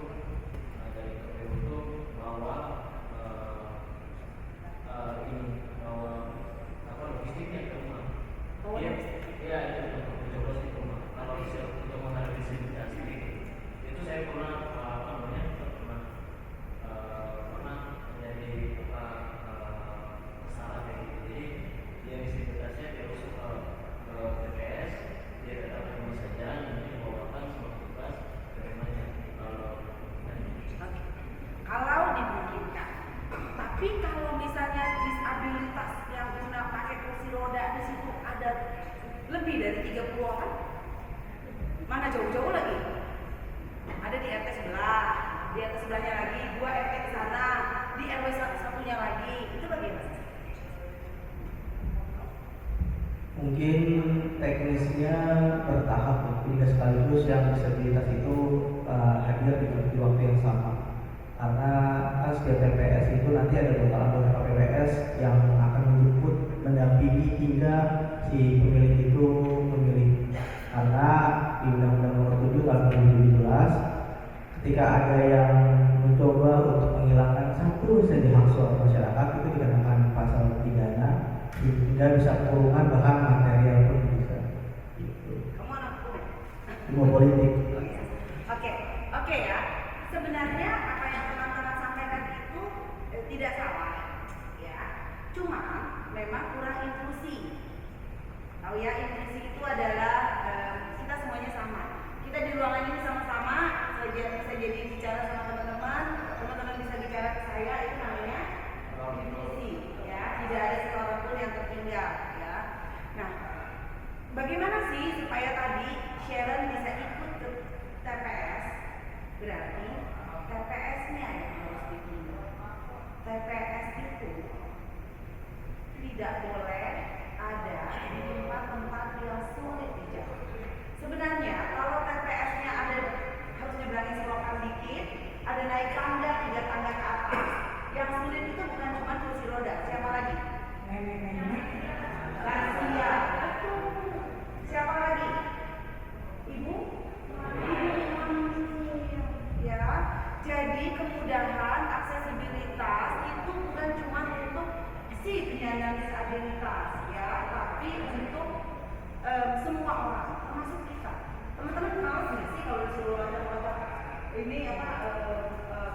dari KPU itu bahwa logistiknya ke rumah. Iya itu untuk di rumah. Kalau untuk menghadapi distribusi itu saya pernah menjadi masalah kayak gitu. Jadi dia distribusinya terus ke TPS, dia datang ke rumah saja, nanti dibawakan semua tugas ke rumahnya. Kalau dimungkinkan. Tapi kalau misalnya disabilitas yang guna pakai kursi roda di situ ada lebih dari 30 orang, mana jauh-jauh lagi? Ada di RT sebelah, di RT sebelahnya lagi, 2 RT ke sana, di RW satunya lagi, itu bagaimana? Mungkin teknisnya bertahap, tidak sekaligus yang disabilitas itu hadir di waktu yang sama. Karena kan setiap TPS itu nanti ada anggota KPPS yang akan menjemput, mendampingi hingga si pemilik itu memilih. Karena di Undang-Undang Nomor 7 Tahun 2017, ketika ada yang mencoba untuk menghilangkan satu saja hak suara masyarakat, itu dikenakan pasal pidana hingga bisa kurungan, bahkan material pun bisa. Gitu. Kamu anak hukum? Ilmu politik. Oke ya. Sebenarnya apa yang teman-teman sampaikan itu tidak salah, ya. Cuma memang kurang inklusi. Tahu ya, inklusi itu adalah kita semuanya sama. Kita di ruangan ini sama-sama, bisa jadi bicara sama teman-teman, teman-teman bisa bicara ke saya, itu namanya inklusi, ya. Tidak ada seorang pun yang tertinggal, ya. Nah, bagaimana sih supaya tadi Sharon bisa ikut ke TPS? Berarti TPS-nya yang harus dipindah. TPS itu tidak boleh ada di tempat-tempat yang sulit dijangkau. Sebenarnya kalau TPS-nya ada harus nyeberangi selokan dikit, ada naik tangga 3 tangga ke atas. Yang sulit itu bukan cuma kursi roda, siapa lagi? Nenek-nenek, lansia. Siapa lagi? Ibu? Ya, jadi kemudahan aksesibilitas itu bukan cuma untuk si penyandang disabilitas, ya, tapi untuk semua orang, termasuk kita. Teman-teman males nggak sih kalau disuruh loncat-loncat ini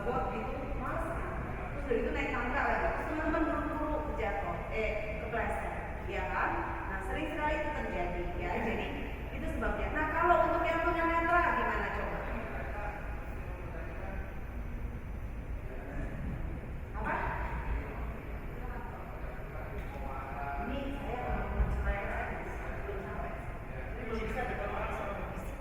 bot gitu, males kan? Terus dari itu naik tangga lagi, terus teman-teman buru-buru jatuh, kepleset, ya kan? Nah, sering sekali itu terjadi, ya. Jadi itu sebabnya. Nah, kalau untuk yang tunanetra gimana coba? Apa? Ini saya mau supaya saya belum sampai. Ini belum bisa dibawa soal visi.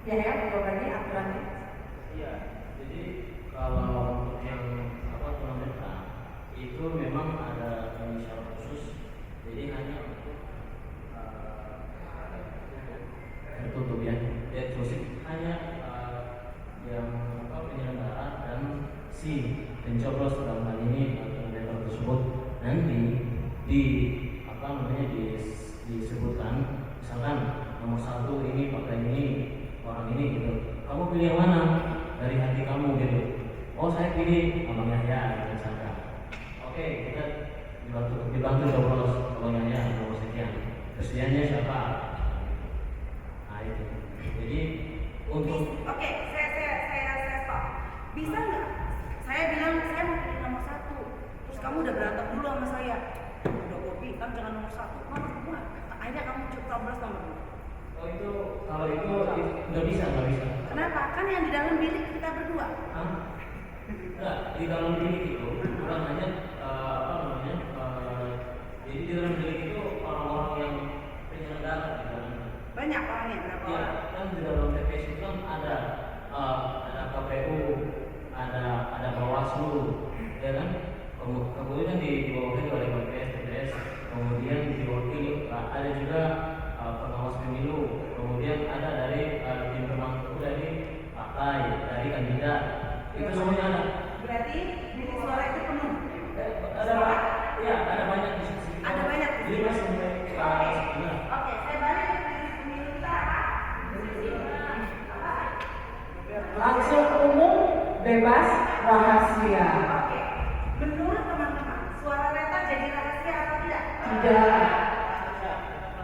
Ya ya, jawabannya aturannya. Iya, jadi kalau untuk yang tunanetra itu memang ada syarat khusus, jadi hanya untuk tertutup ya, eksklusif hanya yang penyelenggara dan si pencoblos dalam hal ini tunanetra tersebut nanti disebutkan, misalkan nomor 1 ini pakai ini orang ini gitu, kamu pilih yang mana dari hati kamu gitu. Oh saya pilih Abang Yahya misalkan. Oke, kita dibantu coblos Abang Yahya nomor sekian, kesediaannya siapa. Nah itu. Jadi untuk Oke, saya stop. Bisa nggak? Saya bilang saya mau pilih nomor 1, terus kamu udah berantem dulu sama saya. Udah kopi kan jangan nomor 1, nomor 2. Akhirnya kamu coblos nomor 2. oh itu kalau itu nggak bisa. Kenapa? Kan yang di dalam bilik kita berdua. Enggak, di dalam bilik itu bukan hanya jadi di dalam bilik itu orang-orang yang penyelenggara di dalamnya. Banyak orangnya, berapa Ya, orang? kan di dalam TPS itu kan ada KPU, ada Bawaslu, ya kan? Kemudian diwakili oleh TPS, kemudian diwakili ada juga pengawas pemilu, kemudian ada dari tim pemangku dari partai, dari kandidat, itu semuanya ada. Berarti bilik suara itu penuh. Ada banyak di sini. Ada banyak di sini. 5 sampai ke atas. Oke, saya balik ke bilik pemilu kita apa? Langsung umum, bebas, rahasia. Oke. Menurut teman-teman, suara Reta jadi rahasia atau tidak? Tidak.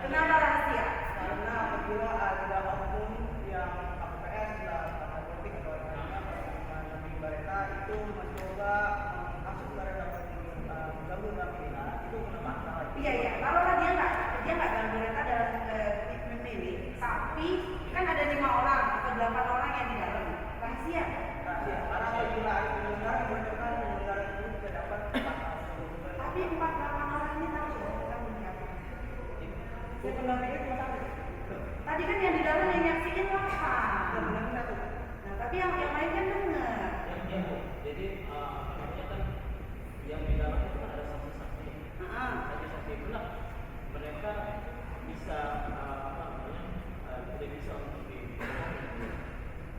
Kenapa rahasia? Karena apabila ada oknum yang KPPS dalam tanda politik atau yang mereka itu mencoba masuk ke dalam mengganggu dalam pilihan itu menambah. Iya. Kalau dia nggak ganggu Reta dalam memilih, tapi kan ada 5 orang atau 8 orang yang di dalam rahasia. Karena apabila ada penyelenggara dibocorkan penyelenggara itu tidak dapat Tapi 4-8 orang ini tahu kamu siapa? pendampingnya cuma 1. Tadi kan yang di dalam yang nyaksiin 8. Nah, tapi yang lain kan dengar. Jadi artinya kan yang di dalam itu kan ada saksi-saksi. Saksi-saksi benar. Mereka bisa tidak bisa untuk dibohongi.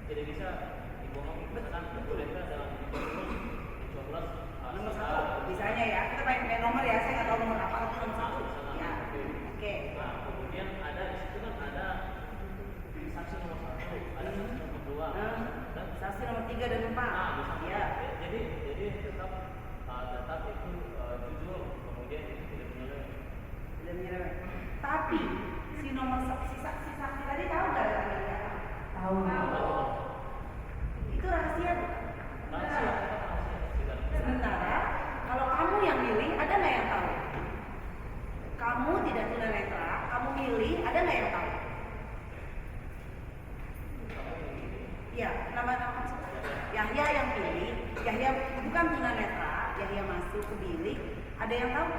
Tidak bisa dibohongi. Misalkan mereka dalam coblos Nomor 1, misalnya ya, kita main nomor ya, saya nggak tahu nomor apa itu nomor 1. Ya, oke. Nah, kemudian ada di situ kan ada saksi nomor 1, ada saksi nomor 2, dan Saksi nomor 3 dan 4. Ya. Jadi tetap itu jujur, kemudian itu tidak menyeleweng. Tapi si saksi tadi tahu nggak ada siapa? Tahu. Itu rahasia bukan? Rahasia. Sementara kalau kamu yang milih, ada nggak yang tahu? Kamu tidak tunanetra, kamu milih, ada nggak yang tahu? Ya, nama-nama Yahya yang pilih, Yahya bukan tunanetra, Yahya masuk ke bilik, ada yang tahu?